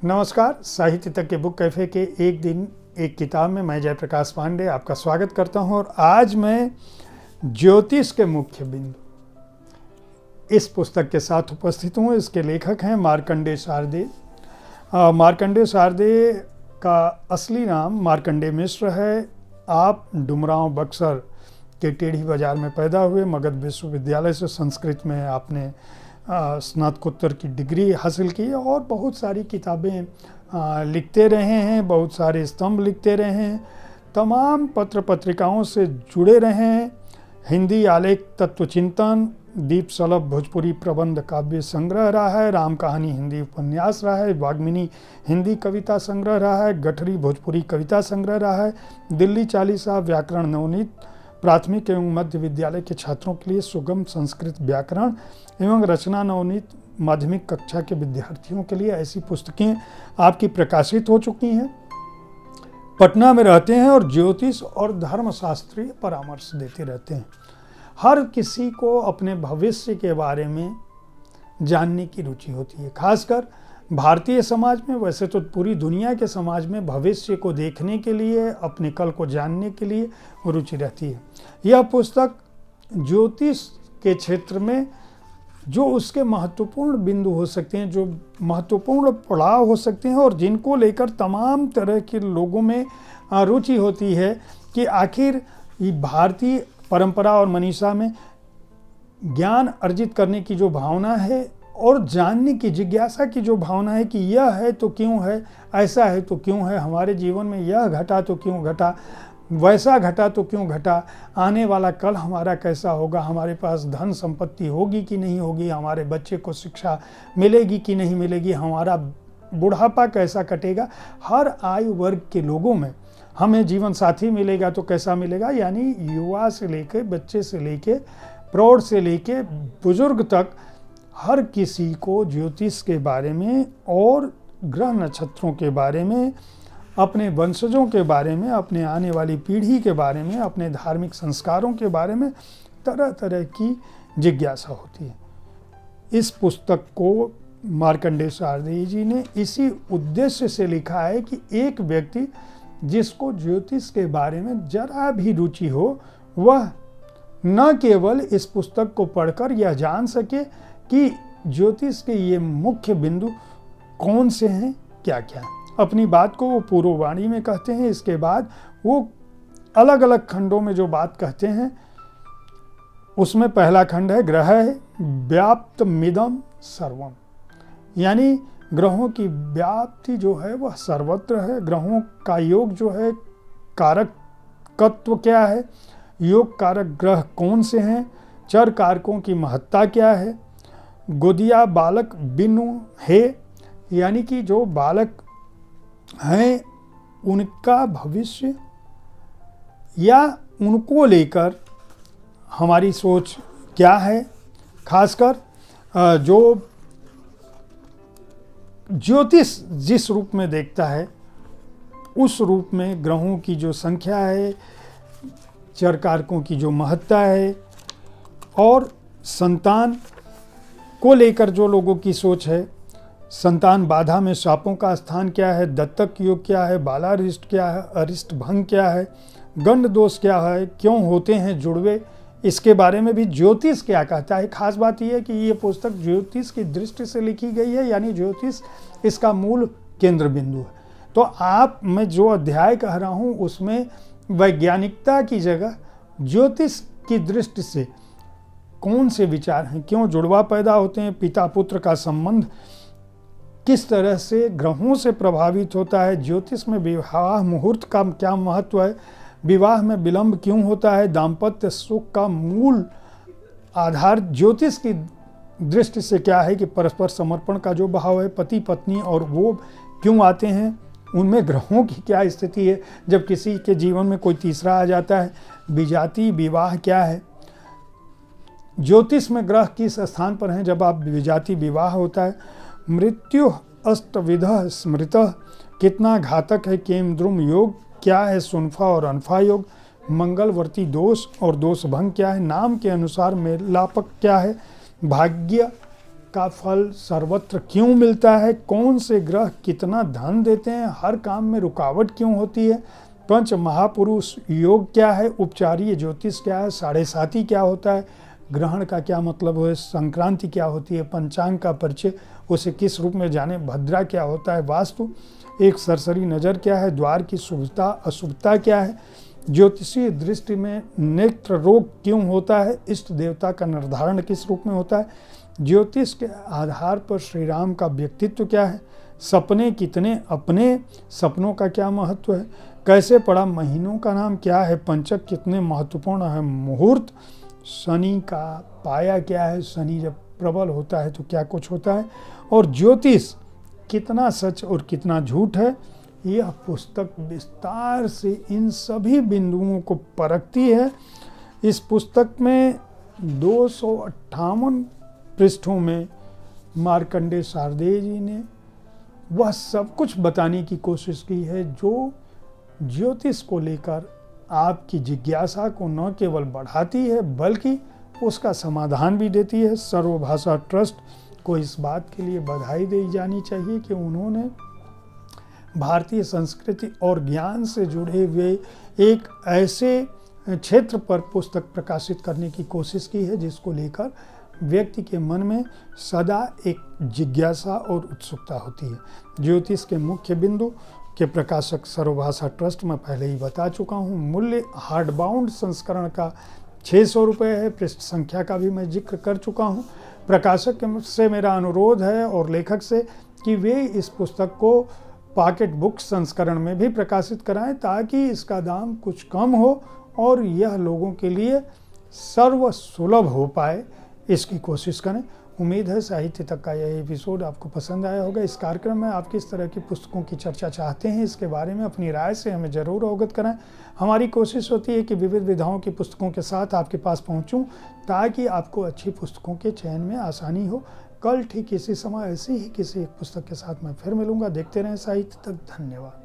नमस्कार। साहित्य तक के बुक कैफ़े के एक दिन एक किताब में मैं जयप्रकाश पांडे आपका स्वागत करता हूं और आज मैं ज्योतिष के मुख्य बिंदु इस पुस्तक के साथ उपस्थित हूं। इसके लेखक हैं मार्कंडेय शारदेय। मार्कंडेय शारदेय का असली नाम मार्कंडेय मिश्र है। आप डुमरांव बक्सर के टेढ़ी बाजार में पैदा हुए। मगध विश्वविद्यालय से संस्कृत में आपने स्नातकोत्तर की डिग्री हासिल की और बहुत सारी किताबें लिखते रहे हैं, बहुत सारे स्तंभ लिखते रहे हैं, तमाम पत्र पत्रिकाओं से जुड़े रहे हैं। हिंदी आलेख तत्वचिंतन, दीप सलभ भोजपुरी प्रबंध काव्य संग्रह रहा है, राम कहानी हिंदी उपन्यास रहा है, वाग्मिनी हिंदी कविता संग्रह रहा है, गठरी भोजपुरी कविता संग्रह रहा है, दिल्ली चालीसा व्याकरण नवनीत प्राथमिक एवं मध्य विद्यालय के छात्रों के लिए सुगम संस्कृत व्याकरण एवं रचना नवनीत माध्यमिक कक्षा के विद्यार्थियों के लिए ऐसी पुस्तकें आपकी प्रकाशित हो चुकी हैं। पटना में रहते हैं और ज्योतिष और धर्मशास्त्रीय परामर्श देते रहते हैं। हर किसी को अपने भविष्य के बारे में जानने की रुचि होती है, खासकर भारतीय समाज में, वैसे तो पूरी दुनिया के समाज में भविष्य को देखने के लिए, अपने कल को जानने के लिए रुचि रहती है। यह पुस्तक ज्योतिष के क्षेत्र में जो उसके महत्वपूर्ण बिंदु हो सकते हैं, जो महत्वपूर्ण पड़ाव हो सकते हैं और जिनको लेकर तमाम तरह के लोगों में रुचि होती है कि आखिर भारतीय परंपरा और मनीषा में ज्ञान अर्जित करने की जो भावना है और जानने की जिज्ञासा की जो भावना है कि यह है तो क्यों है, ऐसा है तो क्यों है, हमारे जीवन में यह घटा तो क्यों घटा, वैसा घटा तो क्यों घटा, आने वाला कल हमारा कैसा होगा, हमारे पास धन संपत्ति होगी कि नहीं होगी, हमारे बच्चे को शिक्षा मिलेगी कि नहीं मिलेगी, हमारा बुढ़ापा कैसा कटेगा। हर आयु वर्ग के लोगों में हमें जीवन साथी मिलेगा तो कैसा मिलेगा, यानी युवा से लेके, बच्चे से लेके, प्रौढ़ से लेके बुजुर्ग तक हर किसी को ज्योतिष के बारे में और ग्रह नक्षत्रों के बारे में, अपने वंशजों के बारे में, अपने आने वाली पीढ़ी के बारे में, अपने धार्मिक संस्कारों के बारे में तरह तरह की जिज्ञासा होती है। इस पुस्तक को मार्कंडेय शारदेय जी ने इसी उद्देश्य से लिखा है कि एक व्यक्ति जिसको ज्योतिष के बारे में जरा भी रुचि हो, वह न केवल इस पुस्तक को पढ़कर यह जान सके कि ज्योतिष के ये मुख्य बिंदु कौन से हैं, क्या क्या है। अपनी बात को वो पूर्ववाणी में कहते हैं, इसके बाद वो अलग अलग खंडों में जो बात कहते हैं उसमें पहला खंड है ग्रह है व्याप्तमिदं सर्वम, यानी ग्रहों की व्याप्ति जो है वह सर्वत्र है। ग्रहों का योग जो है, कारकत्व क्या है, योग कारक ग्रह कौन से हैं, चर कारकों की महत्ता क्या है, गोदिया बालक बिनु है, यानी कि जो बालक हैं उनका भविष्य या उनको लेकर हमारी सोच क्या है। खासकर जो ज्योतिष जिस रूप में देखता है उस रूप में ग्रहों की जो संख्या है, चर कारकों की जो महत्ता है और संतान को लेकर जो लोगों की सोच है, संतान बाधा में शापों का स्थान क्या है, दत्तक योग क्या है, बालारिष्ट क्या है, अरिष्ट भंग क्या है, गंड दोष क्या है, क्यों होते हैं जुड़वे, इसके बारे में भी ज्योतिष क्या कहता है। खास बात यह है कि ये पुस्तक ज्योतिष की दृष्टि से लिखी गई है, यानी ज्योतिष इसका मूल केंद्र बिंदु है। तो मैं जो अध्याय कह रहा हूँ उसमें वैज्ञानिकता की जगह ज्योतिष की दृष्टि से कौन से विचार हैं, क्यों जुड़वा पैदा होते हैं, पिता पुत्र का संबंध किस तरह से ग्रहों से प्रभावित होता है, ज्योतिष में विवाह मुहूर्त का क्या महत्व है, विवाह में विलंब क्यों होता है, दाम्पत्य सुख का मूल आधार ज्योतिष की दृष्टि से क्या है कि परस्पर समर्पण का जो भाव है, पति पत्नी और वो क्यों आते हैं, उनमें ग्रहों की क्या स्थिति है, जब किसी के जीवन में कोई तीसरा आ जाता है, विजाति विवाह क्या है, ज्योतिष में ग्रह किस स्थान पर हैं जब आप विजाति विवाह होता है, मृत्यु अष्टविधः स्मृतः कितना घातक है, केमद्रुम योग क्या है, सुनफा और अनफा योग, मंगलवर्ती दोष और दोष भंग क्या है, नाम के अनुसार मेलापक क्या है, भाग्य का फल सर्वत्र क्यों मिलता है, कौन से ग्रह कितना धन देते हैं, हर काम में रुकावट क्यों होती है, पंच महापुरुष योग क्या है, उपचारीय ज्योतिष क्या है, साढ़े साती क्या होता है, ग्रहण का क्या मतलब है, संक्रांति क्या होती है, पंचांग का परिचय उसे किस रूप में जाने, भद्रा क्या होता है, वास्तु एक सरसरी नज़र क्या है, द्वार की शुभता अशुभता क्या है, ज्योतिषीय दृष्टि में नेत्र रोग क्यों होता है, इष्ट देवता का निर्धारण किस रूप में होता है, ज्योतिष के आधार पर श्री राम का व्यक्तित्व क्या है, सपने कितने अपने, सपनों का क्या महत्व है, कैसे पड़ा, महीनों का नाम क्या है, पंचक कितने महत्वपूर्ण है, मुहूर्त, शनि का पाया क्या है, शनि जब प्रबल होता है तो क्या कुछ होता है, और ज्योतिष कितना सच और कितना झूठ है। यह पुस्तक विस्तार से इन सभी बिंदुओं को परखती है। इस पुस्तक में 258 पृष्ठों में मार्कंडेय शारदेय जी ने वह सब कुछ बताने की कोशिश की है जो ज्योतिष को लेकर आपकी जिज्ञासा को न केवल बढ़ाती है बल्कि उसका समाधान भी देती है। सर्वभाषा ट्रस्ट को इस बात के लिए बधाई दी जानी चाहिए कि उन्होंने भारतीय संस्कृति और ज्ञान से जुड़े हुए एक ऐसे क्षेत्र पर पुस्तक प्रकाशित करने की कोशिश की है जिसको लेकर व्यक्ति के मन में सदा एक जिज्ञासा और उत्सुकता होती है। ज्योतिष के मुख्य बिंदु के प्रकाशक सर्वभाषा ट्रस्ट में पहले ही बता चुका हूँ। मूल्य हार्डबाउंड संस्करण का 600 रुपये है। पृष्ठ संख्या का भी मैं जिक्र कर चुका हूँ। प्रकाशक से मेरा अनुरोध है और लेखक से कि वे इस पुस्तक को पॉकेट बुक संस्करण में भी प्रकाशित कराएं ताकि इसका दाम कुछ कम हो और यह लोगों के लिए सर्वसुलभ हो पाए, इसकी कोशिश करें। उम्मीद है साहित्य तक का यह एपिसोड आपको पसंद आया होगा। इस कार्यक्रम में आप किस तरह की पुस्तकों की चर्चा चाहते हैं, इसके बारे में अपनी राय से हमें ज़रूर अवगत कराएं। हमारी कोशिश होती है कि विविध विधाओं की पुस्तकों के साथ आपके पास पहुंचूं ताकि आपको अच्छी पुस्तकों के चयन में आसानी हो। कल ठीक इसी समय ऐसी ही किसी एक पुस्तक के साथ मैं फिर मिलूंगा। देखते रहें साहित्य तक। धन्यवाद।